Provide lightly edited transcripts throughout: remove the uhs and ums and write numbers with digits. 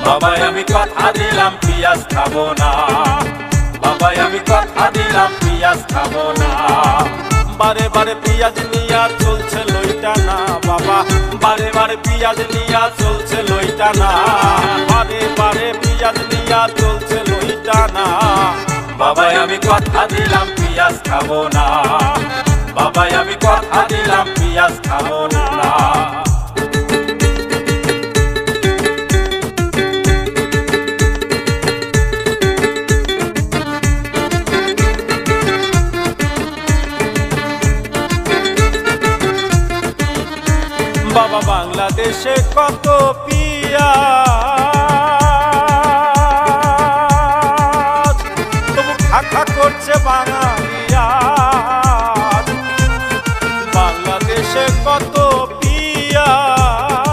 বাবাই আমি কথা দিলাম পিয়াজ খাবো না, বাবাই আমি কথা দিলাম পিয়াজ খাবো না। বারে বারে পিয়াজ নিয়া চলছে লইটা না বাবা, বারে বারে পিয়াজ নিয়া চলছে লইটা না, বারে বারে পিয়াজ নিয়া চলছে লইটা না। বাবাই আমি কথা দিলাম পিয়াজ খাবো না, বাবাই আমি কথা দিলাম পিয়াজ খাবো না। বাবা বাংলাদেশে কত পিয়াজ, তবু খাখা করছে বাঙালিয়াজ। বাংলাদেশে কত পিয়াজ,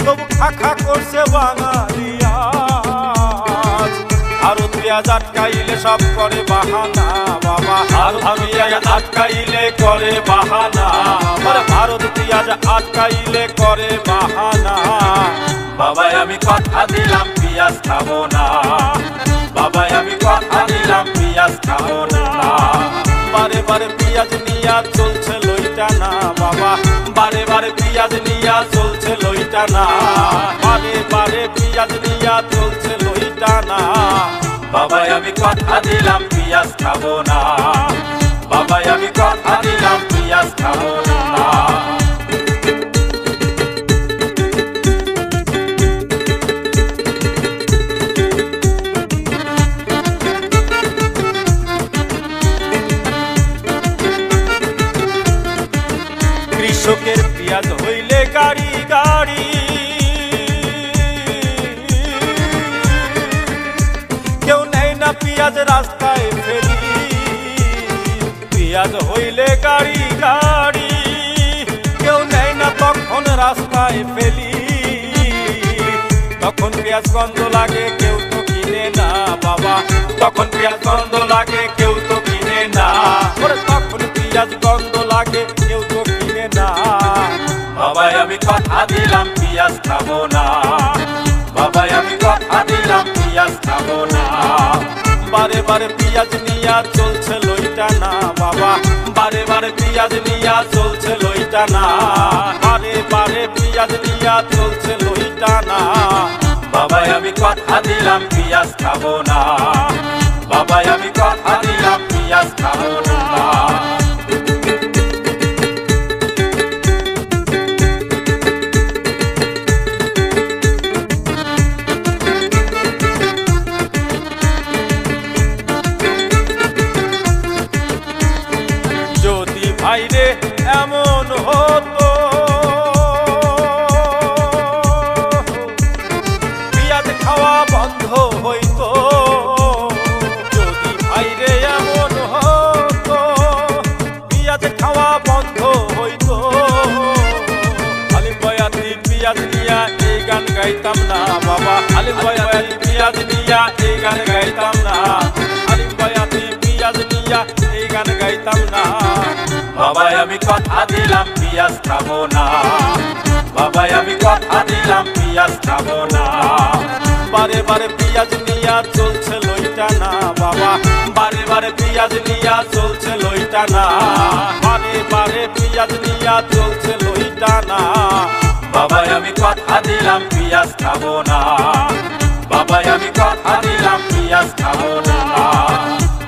তবু খাখা করছে বাঙালিয়াজ। আরো পেঁয়াজ আটকাইলে সব করে বাহানা বাবা, আরো পেঁয়াজ আটকাইলে করে বাহানা, ভারত পেঁয়াজ আটকাইলে করে বাহানা। বাবাই আমি কথা দিলাম পিয়াজ খাবো না, বাবাই আমি কথা দিলাম পিয়াজ খাবো না। বারে বারে পিয়াজ নিয়া চলছে লইটা না বাবা, বারে বারে পিয়াজ নিয়া চলছে লইটা না, বারে বারে পিয়াজ নিয়া চলছে লইটা না। বাবাই আমি কথা দিলাম পিয়াজ খাবো না, বাবাই আমি কথা দিলাম পিয়াজ খাবো না। কৃষকের পেঁয়াজ হইলে গাড়ি গাড়ি, কেউ নেয় না পেঁয়াজ রাস্তায় ফেলি। পেঁয়াজ হইলে গাড়ি গাড়ি, কেউ নেয় না তখন রাস্তায় ফেলি। তখন পেঁয়াজ গন্ধ লাগে কেউ তো কিনে না বাবা, তখন পেঁয়াজ গন্ধ লাগে কেউ তো কিনে না, তখন পেঁয়াজ গন্ধ লাগে কেউ তো কিনে না। বাবাই আমি কথা দিলাম পিয়াজ খাবো না, বাবাই আমি কথা দিলাম পিয়াজ খাবো না। বারে বারে পিয়াজ নিয়া চলছে লইটা না বাবা, বারে বারে পিয়াজ নিয়া চলছে লইটা না, বারে বারে পিয়াজ নিয়া চলছে লইটা না। বাবাই আমি কথা দিলাম পিয়াজ খাবো না, বাবাই আমি কথা দিলাম পিয়াজ খাবো না। যদি ভাইরে এমন হতো পিয়াজ খাওয়া বন্ধ হইতো, যদি ভাইরে এমন হতো পিয়াজ খাওয়া বন্ধ হইতো। আলিম বয়াতি পিয়াজ নিয়া এই গান গাইতাম না বাবা, আলিম বয়াতি পিয়াজ নিয়া এই গান গাইতাম না, আলিম বয়াতি পিয়াজ নিয়া এই গান গাইতাম না। বাবাই আমি কথা দিলাম পিয়াজ খাবো না, বাবাই আমি কথা দিলাম পিয়াজ খাবো না। বারে বারে পিয়াজ নিয়া চলছে লইটা না বাবা, বারে বারে পিয়াজ নিয়া চলছে লইটা না, বারে বারে পিয়াজ নিয়া চলছে লইটা না। বাবাই আমি কথা দিলাম পিয়াজ খাবো না, বাবাই আমি কথা দিলাম পিয়াজ খাবো না,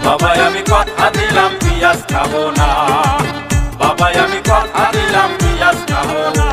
বাবাই আমি কথা দিলাম পিয়াজ খাবো না, বাবাই আমি কথা দিলাম পিয়াজ খাবো না।